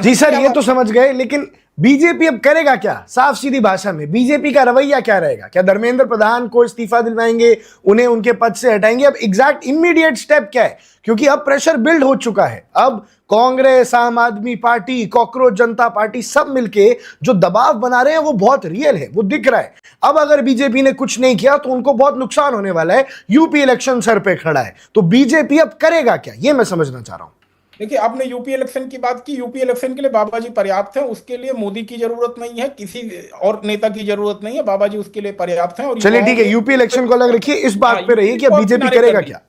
जी sir, ये तो समझ गए, लेकिन बीजेपी अब करेगा क्या? साफ सीधी भाषा में बीजेपी का रवैया क्या रहेगा? क्या धर्मेंद्र प्रधान को इस्तीफा दिलवाएंगे, उन्हें उनके पद से हटाएंगे? अब एग्जैक्ट इमीडिएट स्टेप क्या है? क्योंकि अब प्रेशर बिल्ड हो चुका है। अब कांग्रेस, आम आदमी पार्टी, कॉकरोच जनता पार्टी सब मिलके जो दबाव बना रहे हैं वो बहुत रियल है, वो दिख रहा है। अब अगर बीजेपी ने कुछ नहीं किया तो उनको बहुत नुकसान होने वाला है। यूपी इलेक्शन सर पे खड़ा है, तो बीजेपी अब करेगा क्या, ये मैं समझना चाह रहा हूं। देखिए, आपने यूपी इलेक्शन की बात की। यूपी इलेक्शन के लिए बाबा जी पर्याप्त हैं, उसके लिए मोदी की जरूरत नहीं है, किसी और नेता की जरूरत नहीं है। बाबा जी उसके लिए पर्याप्त हैं और चलिए युवाओं ठीक है, यूपी इलेक्शन को अलग रखिए, इस बात पे रहिए कि अब को बीजेपी किनारे कर करेगा दी। क्या।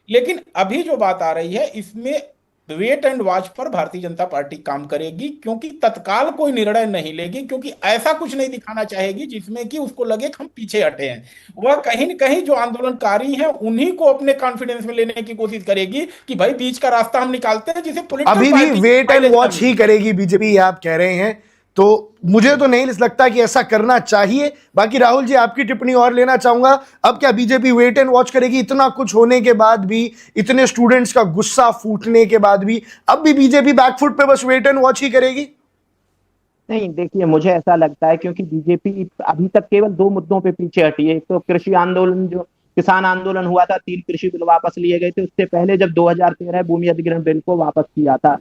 लेकिन अभी जो बात आ रही है इसमें वेट एंड वॉच पर भारतीय जनता पार्टी काम करेगी, क्योंकि तत्काल कोई निर्णय नहीं लेगी, क्योंकि ऐसा कुछ नहीं दिखाना चाहेगी जिसमें कि उसको लगे कि हम पीछे हटे हैं। वह कहीं न कहीं जो आंदोलनकारी हैं उन्हीं को अपने कॉन्फिडेंस में लेने की कोशिश करेगी कि भाई बीच का रास्ता हम निकालते हैं, जिसे पॉलिटिकल अभी भी पार्टी वेट एंड माइलेज ना वॉच मिले। ही करेगी बीजेपी, आप कह रहे हैं, तो मुझे तो नहीं लगता कि ऐसा करना चाहिए। बाकी राहुल जी, आपकी टिप्पणी और लेना चाहूंगा। अब क्या बीजेपी वेट एंड वॉच करेगी? इतना कुछ होने के बाद भी, इतने स्टूडेंट्स का गुस्सा फूटने के बाद भी, अब भी बीजेपी बैकफुट पे बस वेट एंड वॉच ही करेगी? नहीं, देखिए, मुझे ऐसा लगता है क्योंकि बीजेपी अभी तक केवल दो मुद्दों पे पीछे हटी है। एक तो कृषि आंदोलन, जो किसान आंदोलन हुआ था, 3 कृषि बिल वापस लिए गए थे। उससे पहले जब 2013 भूमि अधिग्रहण बिल को वापस किया था,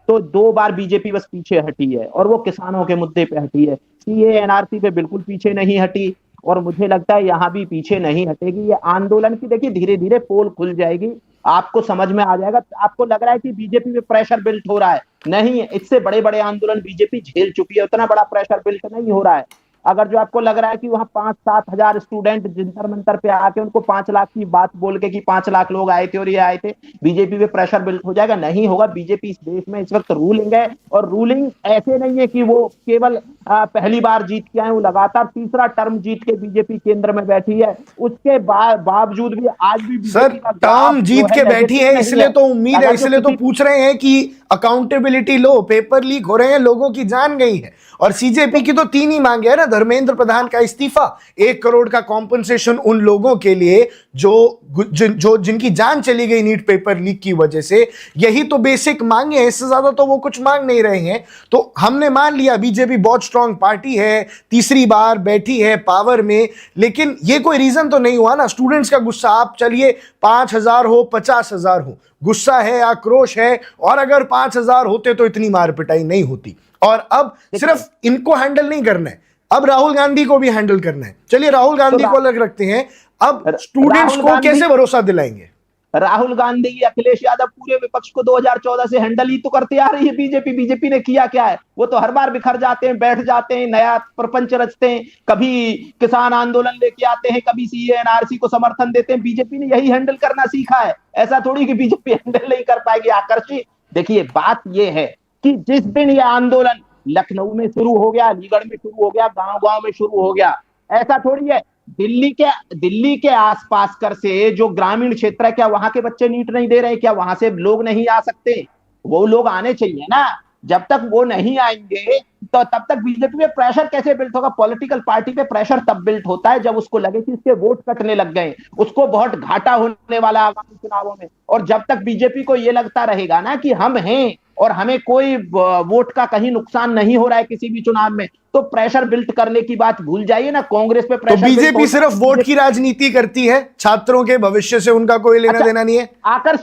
तो 2 बार बीजेपी बस पीछे हटी है, और वो किसानों के मुद्दे पे हटी है। सीए एनआरसी पे बिल्कुल पीछे नहीं हटी, और मुझे लगता है यहाँ भी पीछे नहीं हटेगी। ये आंदोलन की, देखिए, धीरे धीरे पोल खुल जाएगी, आपको समझ में आ जाएगा। आपको लग रहा है कि बीजेपी पे प्रेशर बिल्ट हो रहा है, नहीं, इससे बड़े बड़े आंदोलन बीजेपी झेल चुकी है, उतना बड़ा प्रेशर बिल्ट नहीं हो रहा है। अगर जो आपको लग रहा है कि वहां 5-7 हजार स्टूडेंट जंतर मंतर पे आके उनको 5 लाख की बात बोल के कि 5 लाख लोग आए थे और ये आए थे, बीजेपी पे प्रेशर बिल्ट हो जाएगा, नहीं होगा। बीजेपी इस देश में इस वक्त रूलिंग है, और रूलिंग ऐसे नहीं है कि वो केवल पहली बार जीत के आए, वो लगातार तीसरा टर्म जीत के बीजेपी केंद्र में बैठी है। उसके बावजूद भी आज भी सर, बीजेपी का टर्म ग्राफ जो जीत है के बैठी नेगेटिव है, नहीं इसलिए है। तो उम्मीद है, अगर जो इसलिए तो किसी पूछ रहे हैं कि अकाउंटेबिलिटी लो। पेपर लीक हो रहे हैं, लोगों की जान गई है। और सीजेपी की तो 3 ही मांगे है ना, धर्मेंद्र प्रधान का इस्तीफा, 1 करोड़ का कॉम्पनसेशन उन लोगों के लिए जिनकी जान चली गई नीट पेपर लीक की वजह से। यही तो बेसिक मांगे हैं, इससे ज्यादा तो वो कुछ मांग नहीं रहे हैं। तो हमने मान लिया बीजेपी बहुत स्ट्रांग पार्टी है, तीसरी बार बैठी है पावर में, लेकिन ये कोई रीजन तो नहीं हुआ ना स्टूडेंट्स का गुस्सा। आप चलिए 5,000 हो, 50,000 हो, गुस्सा है, आक्रोश है, और अगर 5,000 होते तो इतनी मार पिटाई नहीं होती। और अब सिर्फ इनको हैंडल नहीं करना है, अब राहुल गांधी को भी हैंडल करना है। चलिए राहुल गांधी को अलग रखते हैं, अब स्टूडेंट्स को कैसे भरोसा दिलाएंगे? राहुल गांधी, अखिलेश यादव पूरे विपक्ष को 2014 से हैंडल ही तो करते आ रही है बीजेपी। बीजेपी ने किया क्या है? वो तो हर बार बिखर जाते हैं, बैठ जाते हैं, नया प्रपंच रचते हैं, कभी किसान आंदोलन लेके आते हैं, कभी सीए एनआरसी को समर्थन देते हैं। बीजेपी ने यही हैंडल करना सीखा है, ऐसा थोड़ी कि बीजेपी हैंडल नहीं कर पाएगी। आकर्षी, देखिए, बात यह है कि जिस दिन यह आंदोलन लखनऊ में शुरू हो गया, अलीगढ़ में शुरू हो गया, गांव गांव में शुरू हो गया, ऐसा थोड़ी है। दिल्ली के आसपास कर से जो ग्रामीण क्षेत्र है, क्या वहां के बच्चे नीट नहीं दे रहे? क्या वहां से लोग नहीं आ सकते? वो लोग आने चाहिए ना। जब तक वो नहीं आएंगे तो तब तक बीजेपी पे प्रेशर कैसे बिल्ट होगा? पॉलिटिकल पार्टी पे प्रेशर तब बिल्ट होता है जब उसको लगे कि इसके वोट कटने लग गए, उसको बहुत घाटा होने वाला है आगामी चुनावों में। और जब तक बीजेपी को ये लगता रहेगा ना कि हम हैं और हमें कोई वोट का कहीं नुकसान नहीं हो रहा है किसी भी चुनाव में, तो प्रेशर बिल्ट करने की बात भूल जाइए ना। कांग्रेस पे प्रेशर तो बीजेपी सिर्फ वोट की राजनीति करती है, छात्रों के भविष्य से उनका कोई लेना देना नहीं है। आकर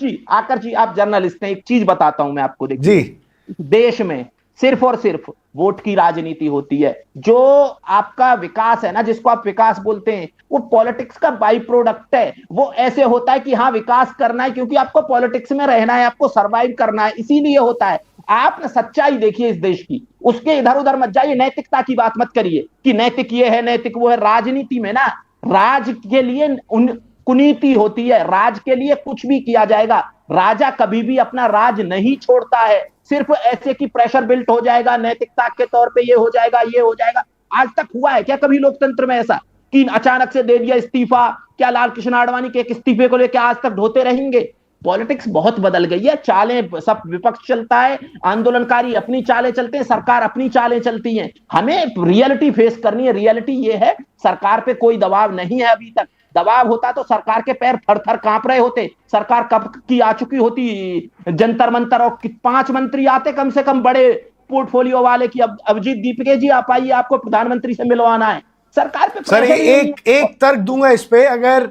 जी, आप जर्नलिस्ट हैं, एक चीज बताता हूं मैं आपको। देखिए, जी, देश में सिर्फ और सिर्फ वोट की राजनीति होती है। जो आपका विकास है ना, जिसको आप विकास बोलते हैं, वो पॉलिटिक्स का बाई प्रोडक्ट है। वो ऐसे होता है कि हाँ, विकास करना है क्योंकि आपको पॉलिटिक्स में रहना है, आपको सरवाइव करना है, इसीलिए होता है। आप ना सच्चाई देखिए इस देश की, उसके इधर उधर मत जाइए, नैतिकता की बात मत करिए कि नैतिक ये है, नैतिक वो है। राजनीति में ना, राज के लिए कुनीति होती है, राज के लिए कुछ भी किया जाएगा। राजा कभी भी अपना राज नहीं छोड़ता है सिर्फ ऐसे कि प्रेशर बिल्ट हो जाएगा, नैतिकता के तौर पे ये हो जाएगा, ये हो जाएगा। आज तक हुआ है क्या कभी लोकतंत्र में ऐसा कि अचानक से दे दिया इस्तीफा? क्या लाल कृष्ण आडवाणी के एक इस्तीफे को लेकर आज तक ढोते रहेंगे? पॉलिटिक्स बहुत बदल गई है, चालें सब विपक्ष चलता है, आंदोलनकारी अपनी चालें चलते हैं, सरकार अपनी चालें चलती हैं। हमें रियलिटी फेस करनी है। रियलिटी ये है, सरकार पे कोई दबाव नहीं है अभी तक। दबाव होता तो सरकार के पैर थर थर कांप रहे होते। सरकार कब की आ चुकी होती जंतर मंतर, और 5 मंत्री आते कम से कम बड़े पोर्टफोलियो वाले की अभिजीत दीपके जी आप आइए, आपको प्रधानमंत्री से मिलवाना है। सरकार पे सर pressure ही नहीं एक एक तर्क दूंगा इस पे, अगर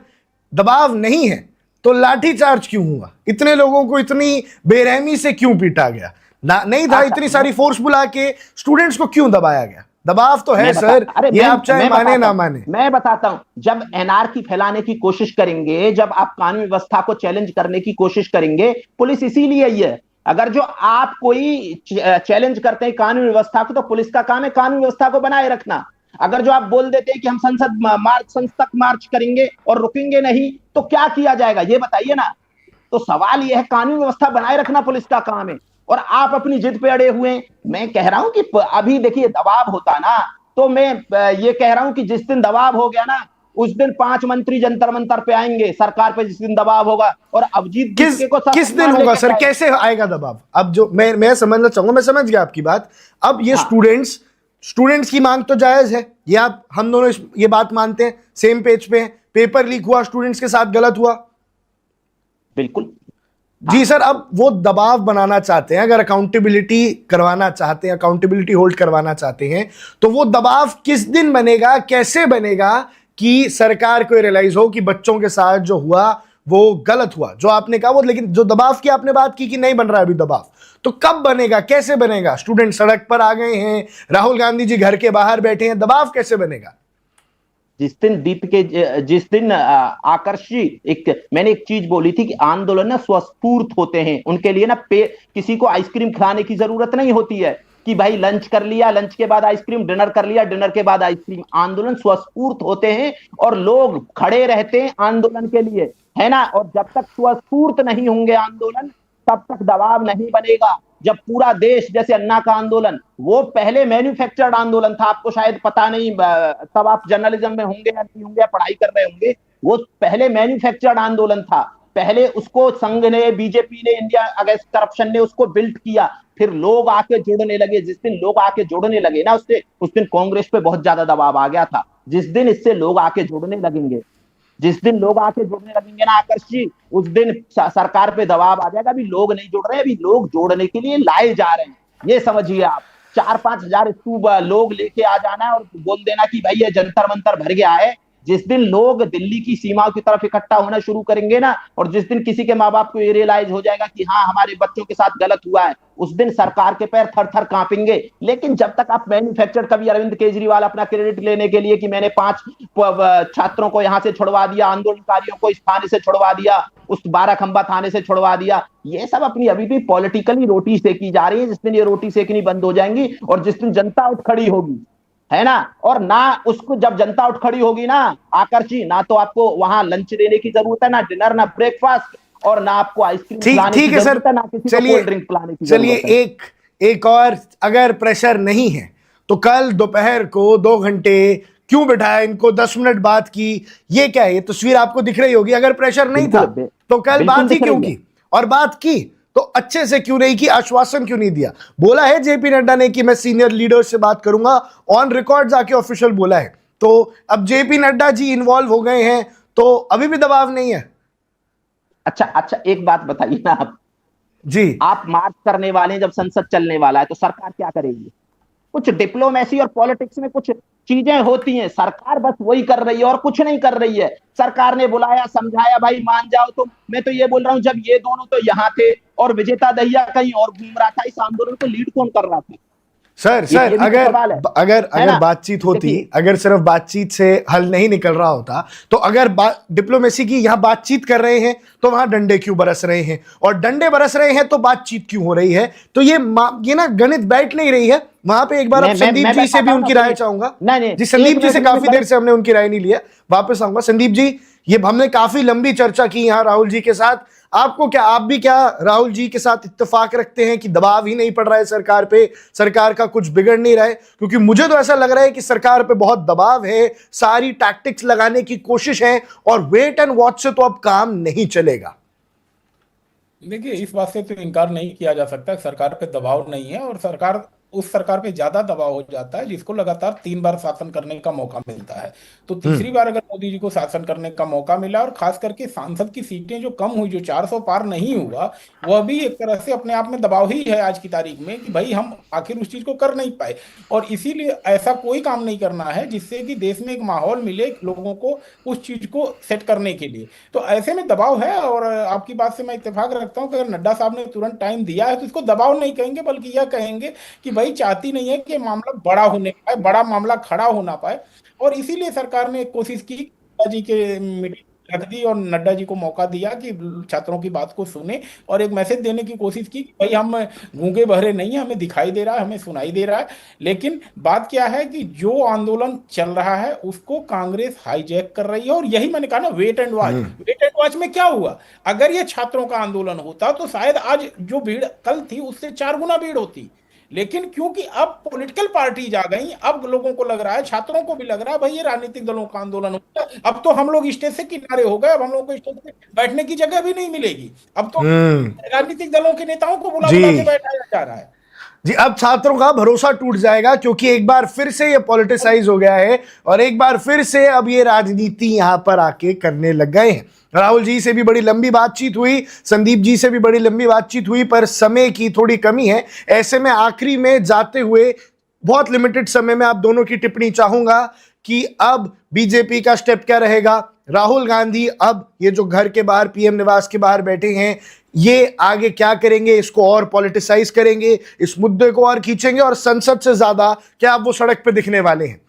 दबाव नहीं है तो लाठीचार्ज क्यों हुआ? इतने लोगों को इतनी बेरहमी से क्यों पीटा गया? ना नहीं था, इतनी सारी फोर्स बुला के स्टूडेंट्स को क्यों दबाया गया? दबाव तो है सर, ये आप चाहे माने ना माने। मैं बताता हूं, जब एनआरकी फैलाने की कोशिश करेंगे, जब आप कानून व्यवस्था को चैलेंज करने की कोशिश करेंगे, पुलिस इसीलिए ही है। अगर जो आप कोई चैलेंज करते हैं कानून व्यवस्था को, तो पुलिस का काम है कानून व्यवस्था को बनाए रखना। अगर जो आप बोल देते हैं कि हम संसद तक मार्च करेंगे और रुकेंगे नहीं, तो क्या किया जाएगा ये बताइए ना। तो सवाल यह है, कानून व्यवस्था बनाए रखना पुलिस का काम है, और आप अपनी जिद पे अड़े हुए हैं। मैं कह रहा हूं कि अभी देखिए दबाव होता ना, तो मैं ये कह रहा हूं कि जिस दिन दबाव हो गया ना, उस दिन 5 मंत्री जंतर मंतर पे आएंगे सरकार पे, जिस दिन दबाव होगा। और अभिजीत दीपके को किस दिन होगा सर? कैसे आएगा दबाव? अब जो मैं समझना चाहूंगा, मैं समझ गया आपकी बात। अब ये स्टूडेंट्स की मांग तो जायज है, ये आप हम दोनों ये बात मानते हैं, सेम पेज पे हैं। पेपर लीक हुआ, स्टूडेंट्स के साथ गलत हुआ, बिल्कुल जी सर। अब वो दबाव बनाना चाहते हैं, अगर अकाउंटेबिलिटी करवाना चाहते हैं, अकाउंटेबिलिटी होल्ड करवाना चाहते हैं, तो वो दबाव किस दिन बनेगा, कैसे बनेगा कि सरकार को रियलाइज हो कि बच्चों के साथ जो हुआ वो गलत हुआ, जो आपने कहा वो। लेकिन जो दबाव की आपने बात की कि नहीं बन रहा है अभी दबाव, तो कब बनेगा, कैसे बनेगा? स्टूडेंट सड़क पर आ गए हैं, राहुल गांधी जी घर के बाहर बैठे हैं, दबाव कैसे बनेगा? जिस दिन आकर्षी, मैंने एक चीज बोली थी कि आंदोलन ना स्वस्फूर्त होते हैं, उनके लिए ना किसी को आइसक्रीम खिलाने की जरूरत नहीं होती है कि भाई लंच कर लिया, लंच के बाद आइसक्रीम, डिनर कर लिया, डिनर के बाद आइसक्रीम। आंदोलन स्वस्फूर्त होते हैं और लोग खड़े रहते हैं आंदोलन के लिए, है ना। और जब तक स्वस्फूर्त नहीं होंगे आंदोलन, तब तक दबाव नहीं बनेगा। जब पूरा देश, जैसे अन्ना का आंदोलन, वो पहले मैन्युफैक्चर्ड आंदोलन था, आपको शायद पता नहीं, तब आप जर्नलिज्म में होंगे या नहीं होंगे, पढ़ाई कर रहे होंगे। वो पहले मैन्युफैक्चर्ड आंदोलन था, पहले उसको संघ ने, बीजेपी ने, इंडिया अगेंस्ट करप्शन ने उसको बिल्ड किया, फिर लोग आके जुड़ने लगे। जिस दिन लोग आके जुड़ने लगे ना, उस दिन कांग्रेस पे बहुत ज्यादा दबाव आ गया था। जिस दिन इससे लोग आके जुड़ने लगेंगे, जिस दिन लोग आके जुड़ने लगेंगे ना आकर्ष जी, उस दिन सरकार पे दबाव आ जाएगा। अभी लोग नहीं जुड़ रहे, अभी लोग जोड़ने के लिए लाए जा रहे हैं, ये समझिए आप। 4-5 हजार लोग लेके आ जाना है और बोल देना कि भाई ये जंतर मंतर भर गया है। जिस दिन लोग दिल्ली की सीमाओं की तरफ इकट्ठा होना शुरू करेंगे ना, और जिस दिन किसी के माँ बाप को ये रियलाइज हो जाएगा कि हाँ हमारे बच्चों के साथ गलत हुआ है, उस दिन सरकार के पैर थर थर कांपेंगे। लेकिन जब तक आप मैन्युफैक्चर, कभी अरविंद केजरीवाल अपना क्रेडिट लेने के लिए कि मैंने 5 छात्रों को यहां से छुड़वा दिया, आंदोलनकारियों को इस थाने से छुड़वा दिया, उस 12 खंबा थाने से छुड़वा दिया, ये सब अपनी अभी भी पॉलिटिकली रोटी सेकी जा रही है। जिस दिन ये रोटी सेकनी बंद हो जाएंगी और जिस दिन जनता उठ खड़ी होगी, है ना, और ना उसको, जब जनता उठ खड़ी होगी ना आकर्ष जी, ना तो आपको वहां लंच देने की जरूरत है, ना डिनर, ना ब्रेकफास्ट, और ना आपको आइसक्रीम खिलाने की जरूरत है, ना किसी को कोल्ड ड्रिंक पिलाने की जरूरत है। चलिए एक और, अगर प्रेशर नहीं है तो कल दोपहर को 2 घंटे क्यों बिठाया इनको, 10 मिनट बात की, ये क्या है? ये तस्वीर आपको दिख रही होगी। अगर प्रेशर नहीं था तो कल बात ही क्यों की? और बात की तो अच्छे से क्यों नहीं की? आश्वासन क्यों नहीं दिया? बोला है जेपी नड्डा ने कि मैं सीनियर लीडर से बात करूंगा, ऑन रिकॉर्ड जाके ऑफिशियल बोला है। तो अब जेपी नड्डा जी इन्वॉल्व हो गए हैं, तो अभी भी दबाव नहीं है? अच्छा, एक बात बताइए ना आप जी, आप मार्च करने वाले हैं, जब संसद चलने वाला है तो सरकार क्या करेगी? कुछ डिप्लोमेसी और पॉलिटिक्स में कुछ चीजें होती हैं, सरकार बस वही कर रही है और कुछ नहीं कर रही है। सरकार ने बुलाया, समझाया, भाई मान जाओ। तो मैं तो ये बोल रहा हूं, जब ये दोनों तो यहाँ थे और विजेता दहिया कहीं और घूम रहा था, इस आंदोलन को लीड कौन कर रहा था? सर अगर बातचीत होती, अगर सिर्फ बातचीत से हल नहीं निकल रहा होता, तो अगर डिप्लोमेसी की यहां बातचीत कर रहे हैं तो वहां डंडे क्यों बरस रहे हैं, और डंडे बरस रहे हैं तो बातचीत क्यों हो रही है? तो ये ना गणित बैठ नहीं रही है वहां पे। एक बार अब संदीप जी से भी उनकी राय चाहूंगा। जी, संदीप जी से काफी देर से हमने उनकी राय नहीं लिया, वापस आऊंगा। संदीप जी, ये हमने काफी लंबी चर्चा की यहाँ राहुल जी के साथ। आपको क्या, आप भी क्या राहुल जी के साथ इत्तेफाक रखते हैं कि दबाव ही नहीं पड़ रहा है सरकार पे, सरकार का कुछ बिगड़ नहीं रहा है? क्योंकि मुझे तो ऐसा लग रहा है कि सरकार पे बहुत दबाव है, सारी टैक्टिक्स लगाने की कोशिश है, और वेट एंड वॉच से तो अब काम नहीं चलेगा। देखिए, इस बात से तो इनकार नहीं किया जा सकता, सरकार पे दबाव नहीं है, और सरकार उस सरकार पे ज्यादा दबाव हो जाता है जिसको लगातार 3 बार शासन करने का मौका मिलता है। तो तीसरी बार अगर मोदी जी को शासन करने का मौका मिला और खास करके सांसद की सीटें जो कम हुई, जो 400 पार नहीं हुआ, वह भी एक तरह से अपने आप में दबाव ही है आज की तारीख में कि भाई हम आखिर उस चीज को कर नहीं पाए। और इसीलिए ऐसा कोई काम नहीं करना है जिससे कि देश में एक माहौल मिले लोगों को उस चीज को सेट करने के लिए। तो ऐसे में दबाव है। और आपकी बात से मैं इत्तेफाक रखता हूं कि अगर नड्डा साहब ने तुरंत टाइम दिया है तो इसको दबाव नहीं कहेंगे, बल्कि यह कहेंगे कि भाई चाहती नहीं है कि मामला बड़ा होने पाए, बड़ा मामला खड़ा होना पाए। और इसीलिए सरकार ने कोशिश की, नड्डा जी के मीटिंग रख दी और नड्डा जी को मौका दिया कि छात्रों की बात को सुने और एक मैसेज देने की कोशिश की कि भाई हम गूंगे बहरे नहीं है, हमें दिखाई दे रहा है, हमें सुनाई दे रहा है। लेकिन बात क्या है कि जो आंदोलन चल रहा है उसको कांग्रेस हाईजैक कर रही है। और यही मैंने कहा ना, wait and watch. Wait and watch में क्या हुआ, अगर ये छात्रों का आंदोलन होता तो शायद आज जो भीड़ कल थी उससे 4 गुना भीड़ होती। लेकिन क्योंकि अब पॉलिटिकल पार्टी आ गई, अब लोगों को लग रहा है, छात्रों को भी लग रहा है भाई ये राजनीतिक दलों का आंदोलन होगा, अब तो हम लोग स्टेज से किनारे हो गए, अब हम लोग को स्टेज पे बैठने की जगह भी नहीं मिलेगी, अब तो राजनीतिक दलों के नेताओं को बुला बुला के बैठाया जा रहा है। जी, अब छात्रों का भरोसा टूट जाएगा क्योंकि एक बार फिर से ये पॉलिटिसाइज हो गया है और एक बार फिर से अब ये राजनीति यहां पर आके करने लग गए हैं। राहुल जी से भी बड़ी लंबी बातचीत हुई, संदीप जी से भी बड़ी लंबी बातचीत हुई, पर समय की थोड़ी कमी है। ऐसे में आखिरी में जाते हुए बहुत लिमिटेड समय में आप दोनों की टिप्पणी चाहूंगा कि अब बीजेपी का स्टेप क्या रहेगा। राहुल गांधी अब ये जो घर के बाहर पीएम निवास के बाहर बैठे हैं, ये आगे क्या करेंगे, इसको और पॉलिटिसाइज करेंगे, इस मुद्दे को और खींचेंगे और संसद से ज्यादा क्या अब वो सड़क पे दिखने वाले हैं?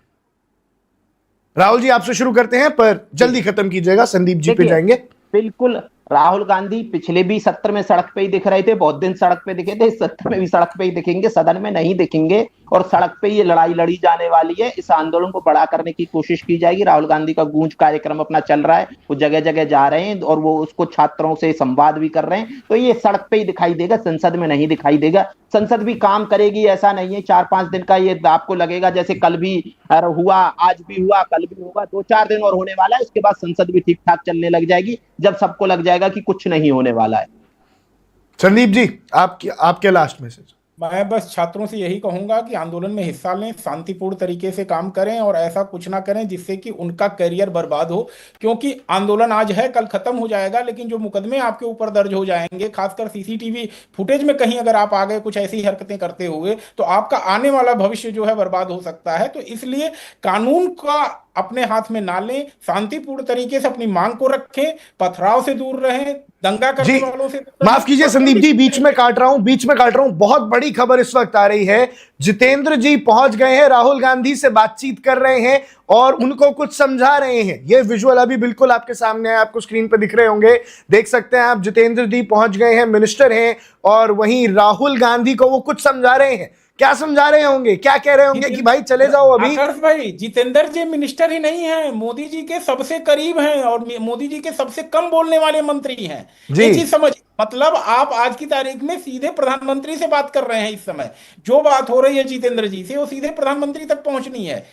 राहुल जी आपसे शुरू करते हैं, पर जल्दी खत्म कीजिएगा, संदीप जी पे जाएंगे। बिल्कुल, राहुल गांधी पिछले भी सत्र में सड़क पे ही दिख रहे थे, बहुत दिन सड़क पे दिखे थे, इस सत्र में भी सड़क पे ही दिखेंगे, सदन में नहीं दिखेंगे। और सड़क पे ये लड़ाई लड़ी जाने वाली है, इस आंदोलन को बड़ा करने की कोशिश की जाएगी। राहुल गांधी का गूंज कार्यक्रम अपना चल रहा है, वो जगह जगह जा रहे हैं और वो उसको छात्रों से संवाद भी कर रहे हैं। तो ये सड़क पे ही दिखाई देगा, संसद में नहीं दिखाई देगा। संसद भी काम करेगी, ऐसा नहीं है 4-5 दिन का ये आपको लगेगा जैसे कल भी हुआ, आज भी हुआ, कल भी होगा, 2-4 दिन और होने वाला है, उसके बाद संसद भी ठीक ठाक चलने लग जाएगी, जब सबको लग जाएगा कि कुछ नहीं होने वाला है। संदीप जी आपके लास्ट मैसेज। मैं बस छात्रों से यही कहूंगा कि आंदोलन में हिस्सा लें, शांतिपूर्ण तरीके से काम करें और ऐसा कुछ ना करें जिससे कि उनका करियर बर्बाद हो। क्योंकि आंदोलन आज है, कल खत्म हो जाएगा, लेकिन जो मुकदमे आपके ऊपर दर्ज हो जाएंगे, खासकर सीसीटीवी फुटेज में कहीं अगर आप आ गए कुछ ऐसी हरकतें करते हुए, तो आपका आने वाला भविष्य जो है बर्बाद हो सकता है। तो इसलिए कानून का अपने हाथ में ना लें, शांतिपूर्ण तरीके से अपनी मांग को रखें, पथराव से दूर रहें, दंगा करने वालों से। माफ कीजिए संदीप जी, बीच में काट रहा हूं। बहुत बड़ी खबर इस वक्त आ रही है, जितेंद्र जी पहुंच गए हैं, राहुल गांधी से बातचीत कर रहे हैं और उनको कुछ समझा रहे हैं। ये विजुअल अभी बिल्कुल आपके सामने है, आपको स्क्रीन पर दिख रहे होंगे, देख सकते हैं आप। जितेंद्र जी पहुंच गए हैं, मिनिस्टर हैं, और वहीं राहुल गांधी को वो कुछ समझा रहे हैं। क्या समझा रहे होंगे, क्या कह रहे होंगे कि भाई चले जाओ अभी? आदर्श भाई, जितेंद्र जी मिनिस्टर ही नहीं है, मोदी जी के सबसे करीब हैं और मोदी जी के सबसे कम बोलने वाले मंत्री हैं। ये चीज समझ, मतलब आप आज की तारीख में सीधे प्रधानमंत्री से बात कर रहे हैं। इस समय जो बात हो रही है जितेंद्र जी से, वो सीधे प्रधानमंत्री तक पहुंचनी है।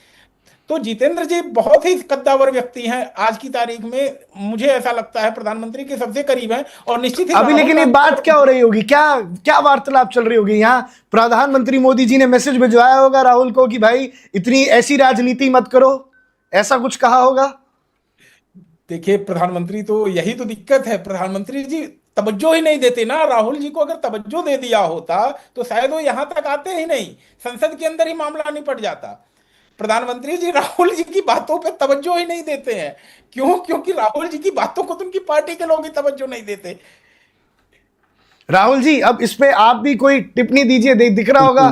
तो जितेंद्र जी बहुत ही कद्दावर व्यक्ति हैं आज की तारीख में, मुझे ऐसा लगता है प्रधानमंत्री के सबसे करीब हैं। और निश्चित ही अभी लेकिन ये बात क्या हो रही होगी, क्या वार्तालाप चल रही होगी यहाँ? प्रधानमंत्री मोदी जी ने मैसेज भिजवाया होगा राहुल को कि भाई इतनी ऐसी राजनीति मत करो, ऐसा कुछ कहा होगा? देखिए, प्रधानमंत्री तो यही तो दिक्कत है, प्रधानमंत्री जी तवज्जो ही नहीं देते ना। राहुल जी को अगर तवज्जो दे दिया होता तो शायद वो यहां तक आते ही नहीं, संसद के अंदर ही मामला निपट जाता। प्रधानमंत्री जी राहुल जी की बातों पे तवज्जो ही नहीं देते हैं। क्यों? क्योंकि राहुल जी की बातों को तो उनकी पार्टी के लोग ही तवज्जो नहीं देते। राहुल जी, अब इस पे आप भी कोई टिप्पणी दीजिए, दिख रहा होगा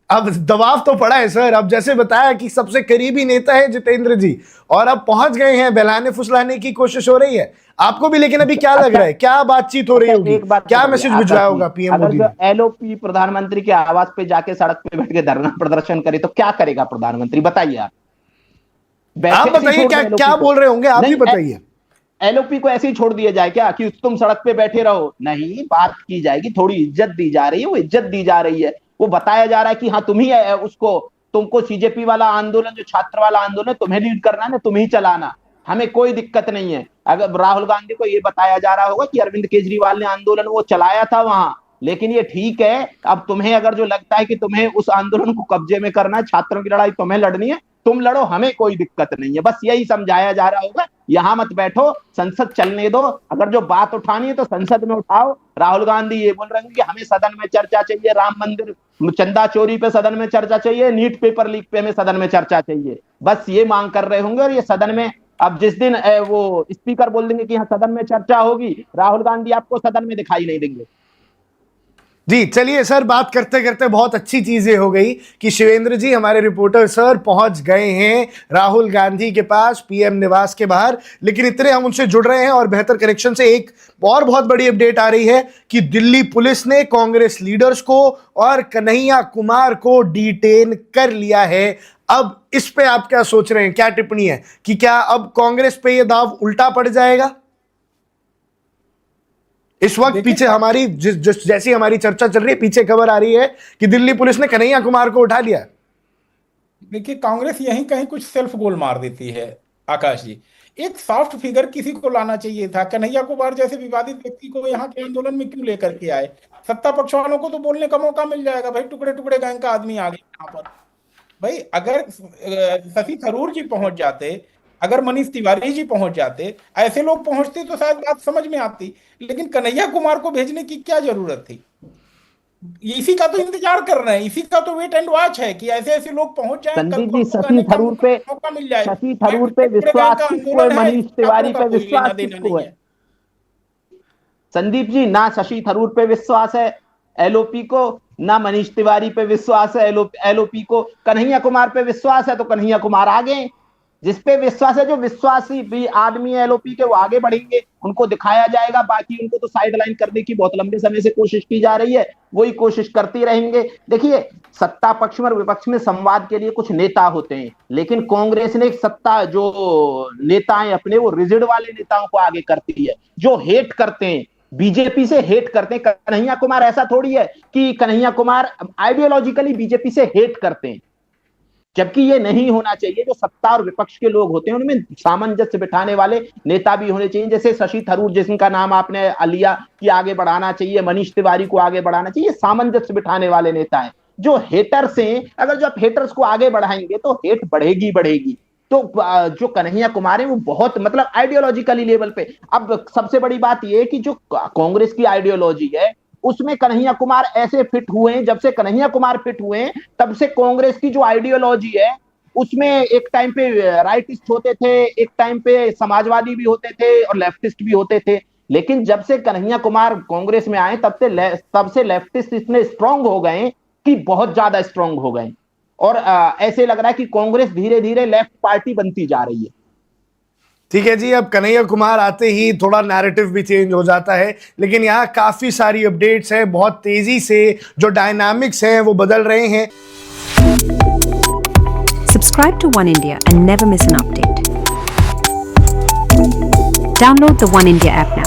अब दबाव तो पड़ा है सर। अब जैसे बताया कि सबसे करीबी नेता है जितेंद्र जी, और अब पहुंच गए हैं, बहलाने फुसलाने की कोशिश हो रही है आपको भी। लेकिन अभी क्या लग रहा है, क्या बातचीत हो रही होगी, क्या मैसेज भिजवाया होगा पीएम मोदी ने? एलओपी प्रधानमंत्री के आवास पे जाके सड़क पे बैठ के धरना प्रदर्शन करे तो क्या करेगा प्रधानमंत्री, बताइए आप बताइए क्या बोल रहे होंगे, आप ही बताइए। एलओपी को ऐसे ही छोड़ दिया जाए क्या कि तुम सड़क पे बैठे रहो? नहीं, बात की जाएगी, थोड़ी इज्जत दी जा रही है, वो इज्जत दी जा रही है। वो बताया जा रहा है कि हाँ तुम ही उसको, तुमको सीजेपी वाला आंदोलन, जो छात्र वाला आंदोलन, तुम्हें लीड करना है ना, तुम्हें ही चलाना, हमें कोई दिक्कत नहीं है। अगर राहुल गांधी को ये बताया जा रहा होगा कि अरविंद केजरीवाल ने आंदोलन वो चलाया था वहां, लेकिन ये ठीक है, अब तुम्हें अगर जो लगता है कि तुम्हें उस आंदोलन को कब्जे में करना है, छात्रों की लड़ाई तुम्हें लड़नी है, तुम लड़ो, हमें कोई दिक्कत नहीं है। बस यही समझाया जा रहा होगा, यहां मत बैठो, संसद चलने दो, अगर जो बात उठानी है तो संसद में उठाओ। राहुल गांधी ये बोल रहे हैं कि हमें सदन में चर्चा चाहिए, राम मंदिर चंदा चोरी पे सदन में चर्चा चाहिए, नीट पेपर लीक पे हमें सदन में चर्चा चाहिए, बस ये मांग कर रहे होंगे। और ये सदन में अब जिस दिन वो स्पीकर बोल देंगे कि यहाँ सदन में चर्चा होगी, राहुल गांधी आपको सदन में दिखाई नहीं देंगे। जी चलिए सर, बात करते करते बहुत अच्छी चीजें हो गई कि शिवेंद्र जी हमारे रिपोर्टर सर पहुंच गए हैं राहुल गांधी के पास पीएम निवास के बाहर। लेकिन इतने हम उनसे जुड़ रहे हैं और बेहतर कनेक्शन से एक और बहुत बड़ी अपडेट आ रही है कि दिल्ली पुलिस ने कांग्रेस लीडर्स को और कन्हैया कुमार को डिटेन कर लिया है। अब इस पे आप क्या सोच रहे हैं, क्या टिप्पणी है कि क्या अब कांग्रेस पे यह दाव उल्टा पड़ जाएगा? इस वक्त पीछे हमारी जैसी हमारी चर्चा चल रही है, पीछे खबर आ रही है कि दिल्ली पुलिस ने कन्हैया कुमार को उठा लिया। देखिए, कांग्रेस यहीं कहीं कुछ सेल्फ गोल मार देती है आकाश जी। एक सॉफ्ट फिगर किसी को लाना चाहिए था। कन्हैया कुमार जैसे विवादित व्यक्ति को यहाँ के आंदोलन में क्यों लेकर के आए? सत्ता पक्ष वालों को तो बोलने का मौका मिल जाएगा, भाई टुकड़े टुकड़े गैंग का आदमी आ गया यहाँ पर। भाई अगर शशि थरूर जी पहुंच जाते, अगर मनीष तिवारी जी पहुंच जाते, ऐसे लोग पहुंचते तो शायद बात समझ में आती। लेकिन कन्हैया कुमार को भेजने की क्या जरूरत थी? इसी का तो इंतजार कर रहे हैं, इसी का तो वेट एंड वॉच है कि ऐसे ऐसे लोग पहुंच जाएं, संदीप जी शशि थरूर पे मौका मिल जाए। शशि थरूर पे विश्वास किसको है, मनीष तिवारी पे विश्वास किसको है? संदीप जी, ना शशि थरूर पे विश्वास है एलओपी को, ना मनीष तिवारी पे विश्वास है एलओपी को। कन्हैया कुमार पे विश्वास है तो कन्हैया कुमार आगे, जिस पे विश्वास है, जो विश्वासी भी आदमी है एलओपी के, वो आगे बढ़ेंगे, उनको दिखाया जाएगा। बाकी उनको तो साइडलाइन करने की बहुत लंबे समय से कोशिश की जा रही है, वही कोशिश करती रहेंगे। देखिए, सत्ता पक्ष में और विपक्ष में संवाद के लिए कुछ नेता होते हैं, लेकिन कांग्रेस ने सत्ता जो नेता है अपने, वो रिजिड वाले नेताओं को आगे करती है, जो हेट करते हैं, बीजेपी से हेट करते हैं। कन्हैया कुमार ऐसा थोड़ी है कि कन्हैया कुमार आइडियोलॉजिकली बीजेपी से हेट करते हैं, जबकि ये नहीं होना चाहिए। जो सत्ता और विपक्ष के लोग होते हैं उनमें सामंजस्य बिठाने वाले नेता भी होने चाहिए। जैसे शशि थरूर, जिसका नाम आपने लिया कि आगे बढ़ाना चाहिए, मनीष तिवारी को आगे बढ़ाना चाहिए, सामंजस्य बिठाने वाले नेता हैं। जो हेटर्स हैं, अगर जो आप हेटर्स को आगे बढ़ाएंगे तो हेट बढ़ेगी बढ़ेगी। तो जो कन्हैया कुमार है वो बहुत मतलब आइडियोलॉजिकली लेवल पे, अब सबसे बड़ी बात यह है कि जो कांग्रेस की आइडियोलॉजी है उसमें कन्हैया कुमार ऐसे फिट हुए हैं। जब से कन्हैया कुमार फिट हुए हैं तब से कांग्रेस की जो आइडियोलॉजी है उसमें एक टाइम पे राइटिस्ट होते थे, एक टाइम पे समाजवादी भी होते थे और लेफ्टिस्ट भी होते थे। लेकिन जब से कन्हैया कुमार कांग्रेस में आए तब से लेफ्टिस्ट इतने स्ट्रांग हो गए कि बहुत ज्यादा स्ट्रांग हो गए, और ऐसे लग रहा है कि कांग्रेस धीरे धीरे लेफ्ट पार्टी बनती जा रही है। ठीक है जी, अब कन्हैया कुमार आते ही थोड़ा नैरेटिव भी चेंज हो जाता है, लेकिन यहाँ काफी सारी अपडेट्स हैं, बहुत तेजी से जो डायनामिक्स हैं वो बदल रहे हैं। Subscribe to One India and never miss an update. Download the One India app now.